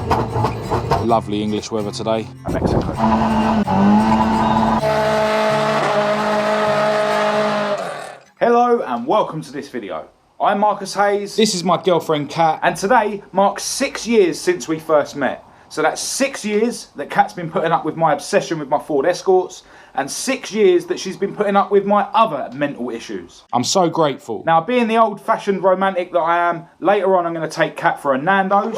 Lovely English weather today. Mexico. Hello and welcome to this video. I'm Marcus Hayes. This is my girlfriend Kat. And today marks 6 years since we first met. So that's 6 years that Kat's been putting up with my obsession with my Ford Escorts, and 6 years that she's been putting up with my other mental issues. I'm so grateful. Now, being the old-fashioned romantic that I am, later on I'm going to take Kat for a NANDOS.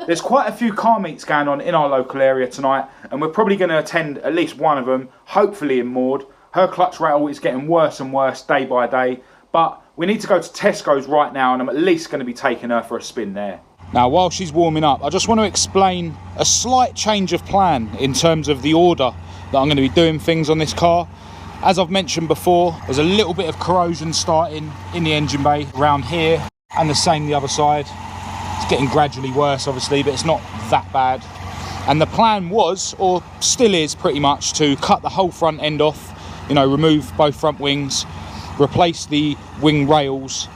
There's quite a few car meets going on in our local area tonight, and we're probably going to attend at least one of them, hopefully in Maud. Her clutch rattle is getting worse and worse day by day, but we need to go to Tesco's right now, and I'm at least going to be taking her for a spin there. Now, while she's warming up, I just want to explain a slight change of plan in terms of the order that I'm going to be doing things on this car. As I've mentioned before, there's a little bit of corrosion starting in the engine bay around here, and the same the other side. It's getting gradually worse, obviously, but it's not that bad. And the plan was, or still is pretty much, to cut the whole front end off, you know, remove both front wings, replace the wing rails,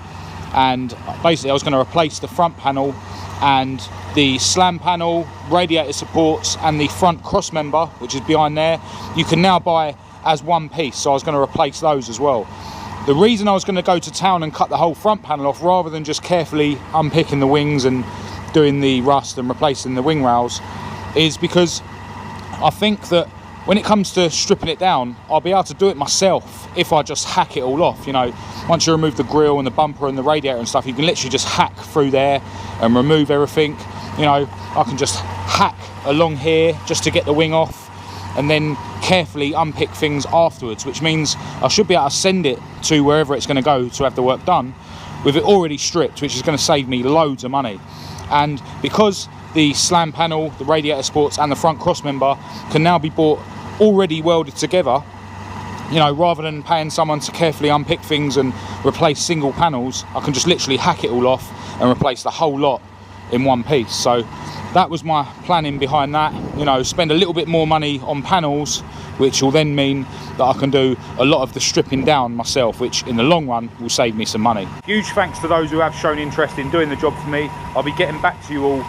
and basically I was going to replace the front panel and the slam panel, radiator supports, and the front cross member, which is behind there. You can now buy as one piece, so I was going to replace those as well. The reason I was going to go to town and cut the whole front panel off rather than just carefully unpicking the wings and doing the rust and replacing the wing rails is because I think that when it comes to stripping it down, I'll be able to do it myself if I just hack it all off. You know, once you remove the grille and the bumper and the radiator and stuff, you can literally just hack through there and remove everything. You know, I can just hack along here just to get the wing off and then carefully unpick things afterwards, which means I should be able to send it to wherever it's going to go to have the work done with it already stripped, which is going to save me loads of money. And because the slam panel, the radiator supports and the front cross member can now be bought already welded together, you know, rather than paying someone to carefully unpick things and replace single panels, I can just literally hack it all off and replace the whole lot in one piece. So that was my planning behind that, you know, spend a little bit more money on panels, which will then mean that I can do a lot of the stripping down myself, which in the long run will save me some money. Huge thanks to those who have shown interest in doing the job for me. I'll be getting back to you all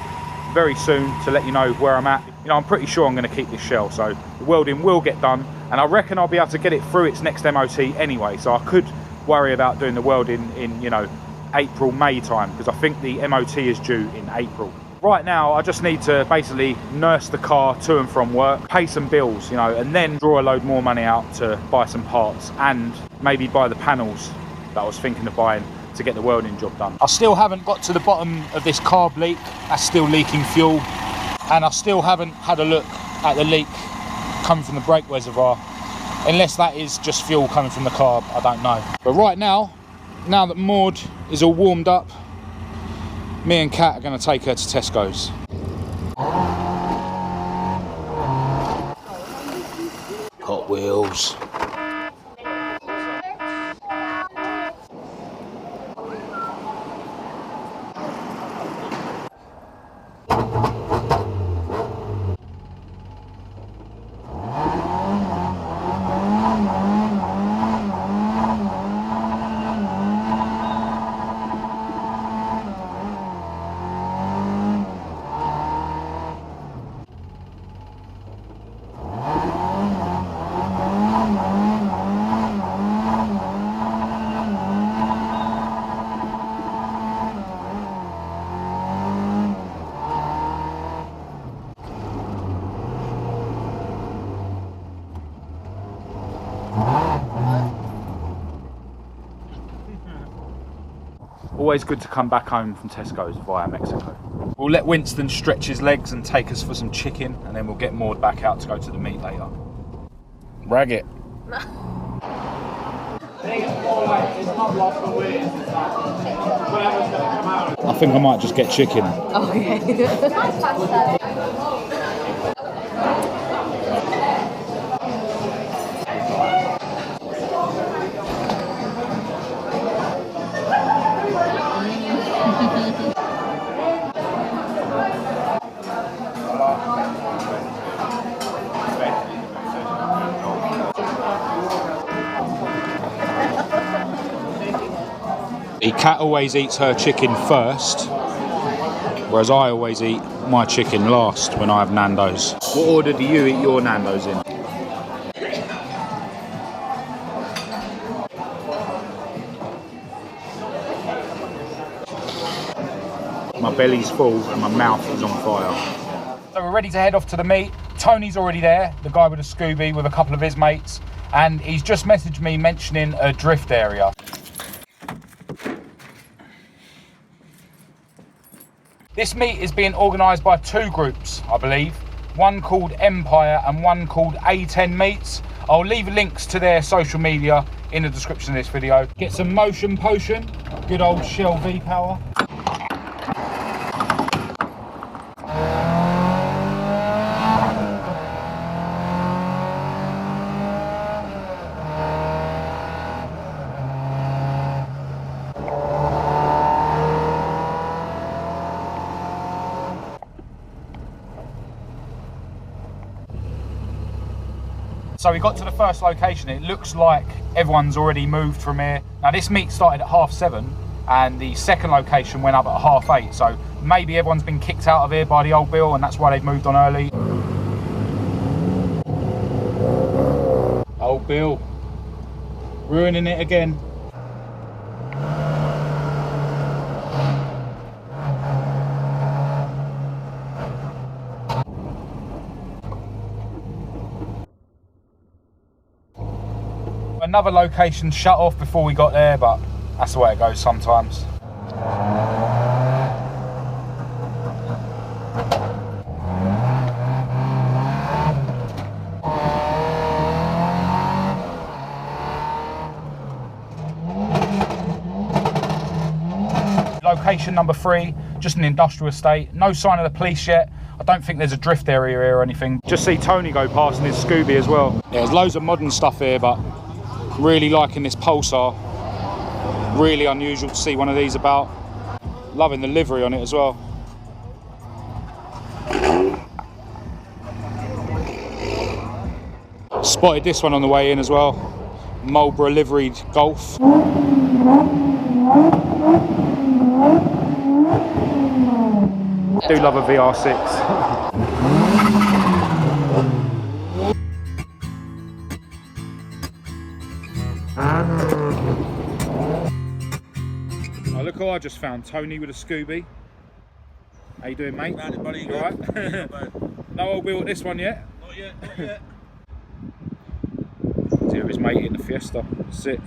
very soon to let you know where I'm at. You know, I'm pretty sure I'm going to keep this shell, so the welding will get done, and I reckon I'll be able to get it through its next MOT anyway, so I could worry about doing the welding in, you know, April, May time, because I think the MOT is due in April. Right now, I just need to basically nurse the car to and from work, pay some bills, you know, and then draw a load more money out to buy some parts and maybe buy the panels that I was thinking of buying to get the welding job done. I still haven't got to the bottom of this carb leak. That's still leaking fuel. And I still haven't had a look at the leak coming from the brake reservoir. Unless that is just fuel coming from the carb, I don't know. But right now that Maud is all warmed up, me and Kat are going to take her to Tesco's. Hot Wheels. Always good to come back home from Tesco's via Mexico. We'll let Winston stretch his legs and take us for some chicken, and then we'll get Maud back out to go to the meet later. Rag it. I think I might just get chicken. Okay. The Cat always eats her chicken first, Whereas I always eat my chicken last when I have Nando's. What order do you eat your Nando's in? My belly's full and my mouth is on fire. So we're ready to head off to the meet. Tony's already there, the guy with a Scooby with a couple of his mates, and he's just messaged me mentioning a drift area. This meet is being organised by two groups, I believe. One called Empire and one called A10 Meets. I'll leave links to their social media in the description of this video. Get some motion potion, good old Shell V-Power. So we got to the first location. It looks like everyone's already moved from here. Now this meet started at 7:30 and the second location went up at 8:30. So maybe everyone's been kicked out of here by the old Bill and that's why they've moved on early. Old Bill, ruining it again. Another location shut off before we got there, but that's the way it goes sometimes. Location number 3, just an industrial estate. No sign of the police yet. I don't think there's a drift area here or anything. Just see Tony go past in his Scooby as well. Yeah, there's loads of modern stuff here, but really liking this Pulsar. Really unusual to see one of these about. Loving the livery on it as well. Spotted this one on the way in as well. Marlboro liveried Golf. Do love a VR6. Oh, look who I just found, Tony with a Scooby. How you doing, mate? Found it, buddy. You alright? No old Bill at this one yet? Not yet, not yet. He's here with his mate in the Fiesta. Sick.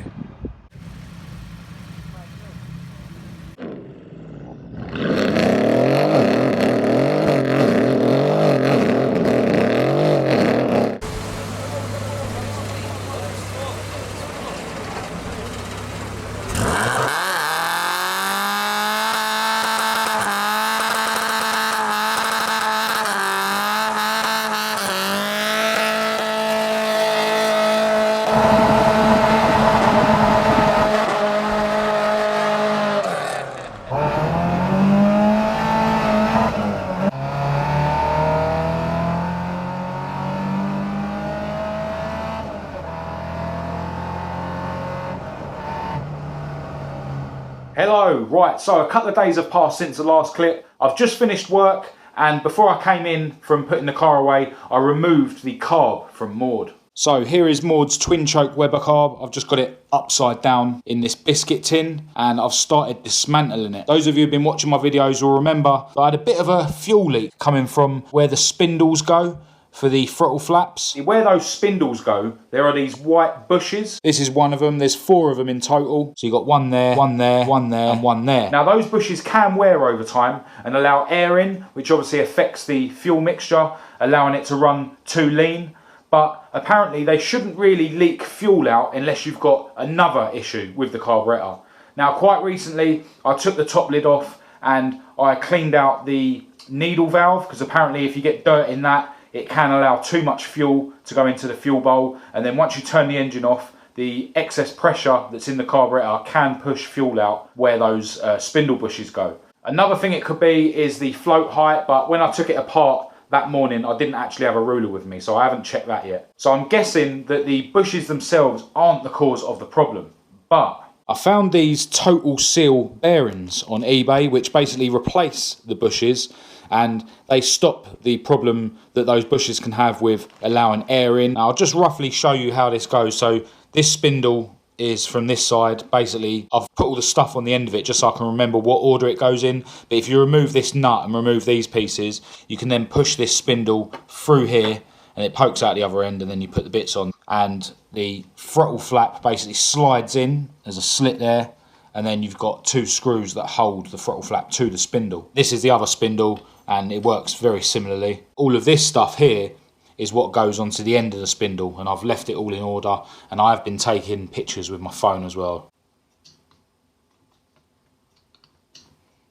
Hello, right, so a couple of days have passed since the last clip. I've just finished work and before I came in from putting the car away, I removed the carb from Maud. So here is Maud's twin choke Weber carb. I've just got it upside down in this biscuit tin and I've started dismantling it. Those of you who've been watching my videos will remember that I had a bit of a fuel leak coming from where the spindles go for the throttle flaps. Where those spindles go, there are these white bushes. This is one of them. There's 4 of them in total. So you've got one there, one there, one there, and one there. Now those bushes can wear over time and allow air in, which obviously affects the fuel mixture, allowing it to run too lean. But apparently they shouldn't really leak fuel out unless you've got another issue with the carburetor. Now quite recently, I took the top lid off and I cleaned out the needle valve, because apparently if you get dirt in that, it can allow too much fuel to go into the fuel bowl, and then once you turn the engine off, the excess pressure that's in the carburetor can push fuel out where those spindle bushes go. Another thing it could be is the float height, but when I took it apart that morning, I didn't actually have a ruler with me, so I haven't checked that yet. So I'm guessing that the bushes themselves aren't the cause of the problem, but I found these Total Seal bearings on eBay, which basically replace the bushes, and they stop the problem that those bushes can have with allowing air in. Now, I'll just roughly show you how this goes. So this spindle is from this side. Basically, I've put all the stuff on the end of it just so I can remember what order it goes in. But if you remove this nut and remove these pieces, you can then push this spindle through here and it pokes out the other end, and then you put the bits on. And the throttle flap basically slides in, there's a slit there, and then you've got two screws that hold the throttle flap to the spindle. This is the other spindle, and it works very similarly. All of this stuff here is what goes onto the end of the spindle, and I've left it all in order, and I've been taking pictures with my phone as well.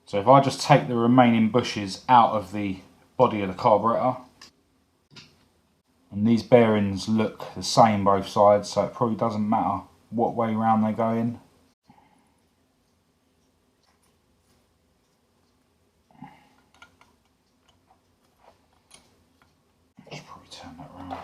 So if I just take the remaining bushes out of the body of the carburetor, and these bearings look the same both sides, so it probably doesn't matter what way round they go in. Just probably turn that round.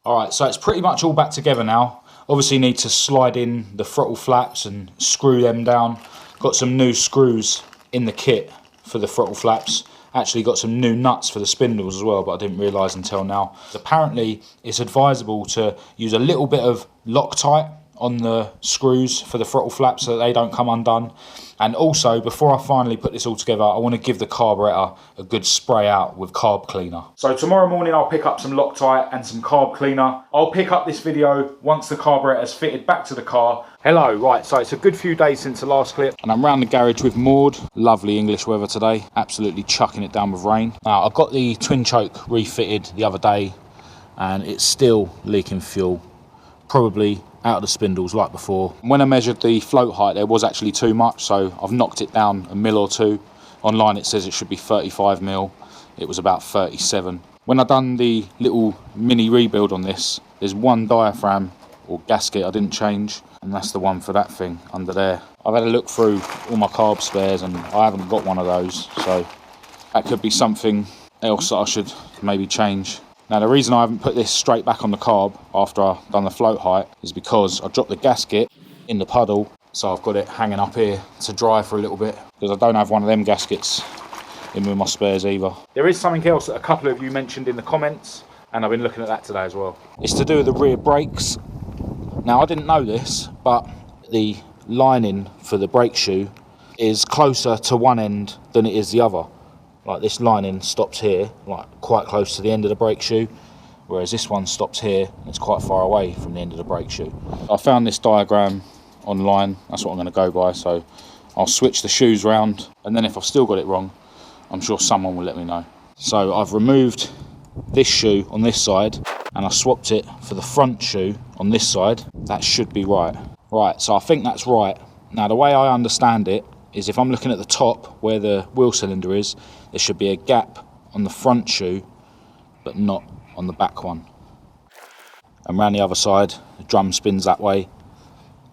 Alright, so it's pretty much all back together now. Obviously need to slide in the throttle flaps and screw them down. Got some new screws in the kit for the throttle flaps. Actually got some new nuts for the spindles as well, but I didn't realise until now. Apparently it's advisable to use a little bit of Loctite on the screws for the throttle flaps so that they don't come undone. And also, before I finally put this all together, I want to give the carburetor a good spray out with carb cleaner. So tomorrow morning I'll pick up some Loctite and some carb cleaner. I'll pick up this video once the carburetor's fitted back to the car. Hello, right, so it's a good few days since the last clip, and I'm round the garage with Maud. Lovely English weather today, absolutely chucking it down with rain. Now, I got the twin choke refitted the other day, and it's still leaking fuel. Probably out of the spindles like before. When I measured the float height, there was actually too much, so I've knocked it down a mil or two. Online it says it should be 35 mil. It was about 37. When I done the little mini rebuild on this, there's one diaphragm or gasket I didn't change, and that's the one for that thing under there. I've had a look through all my carb spares and I haven't got one of those, so that could be something else that I should maybe change. Now, the reason I haven't put this straight back on the carb after I've done the float height is because I dropped the gasket in the puddle, so I've got it hanging up here to dry for a little bit, because I don't have one of them gaskets in with my spares either. There is something else that a couple of you mentioned in the comments, and I've been looking at that today as well. It's to do with the rear brakes. Now, I didn't know this, but the lining for the brake shoe is closer to one end than it is the other. Like, this lining stops here, like quite close to the end of the brake shoe, whereas this one stops here and it's quite far away from the end of the brake shoe. I found this diagram online, that's what I'm going to go by, so I'll switch the shoes round, and then if I've still got it wrong, I'm sure someone will let me know. So I've removed this shoe on this side and I swapped it for the front shoe on this side. That should be right. Right, so I think that's right. Now, the way I understand it is, if I'm looking at the top where the wheel cylinder is, there should be a gap on the front shoe, but not on the back one. And round the other side, the drum spins that way.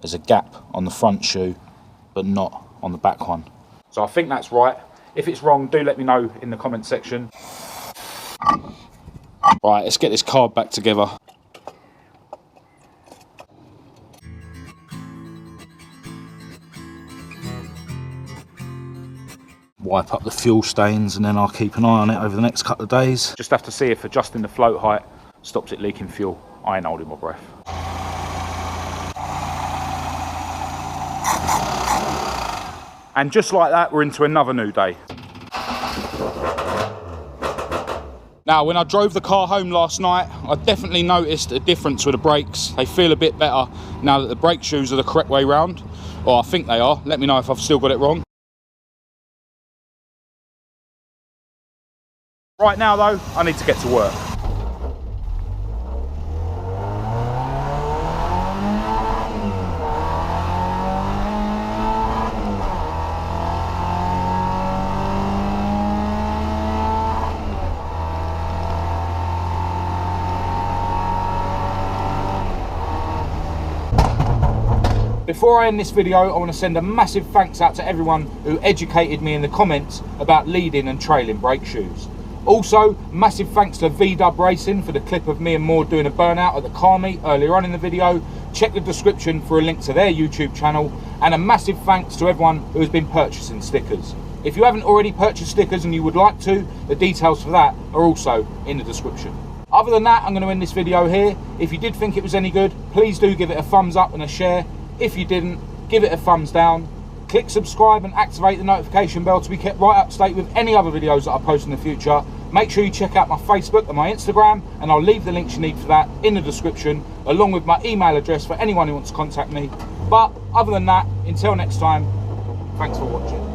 There's a gap on the front shoe, but not on the back one. So I think that's right. If it's wrong, do let me know in the comment section. Right, let's get this carb back together. Wipe up the fuel stains, and then I'll keep an eye on it over the next couple of days. Just have to see if adjusting the float height stops it leaking fuel. I ain't holding my breath. And just like that, we're into another new day. Now, when I drove the car home last night, I definitely noticed a difference with the brakes. They feel a bit better now that the brake shoes are the correct way round. Or I think they are. Let me know if I've still got it wrong. Right now though, I need to get to work. Before I end this video, I want to send a massive thanks out to everyone who educated me in the comments about leading and trailing brake shoes. Also, massive thanks to V-Dub Racing for the clip of me and Maud doing a burnout at the car meet earlier on in the video. Check the description for a link to their YouTube channel, and a massive thanks to everyone who has been purchasing stickers. If you haven't already purchased stickers and you would like to, the details for that are also in the description. Other than that, I'm going to end this video here. If you did think it was any good, please do give it a thumbs up and a share. If you didn't, give it a thumbs down. Click subscribe and activate the notification bell to be kept right up to date with any other videos that I post in the future. Make sure you check out my Facebook and my Instagram, and I'll leave the links you need for that in the description, along with my email address for anyone who wants to contact me. But other than that, until next time, thanks for watching.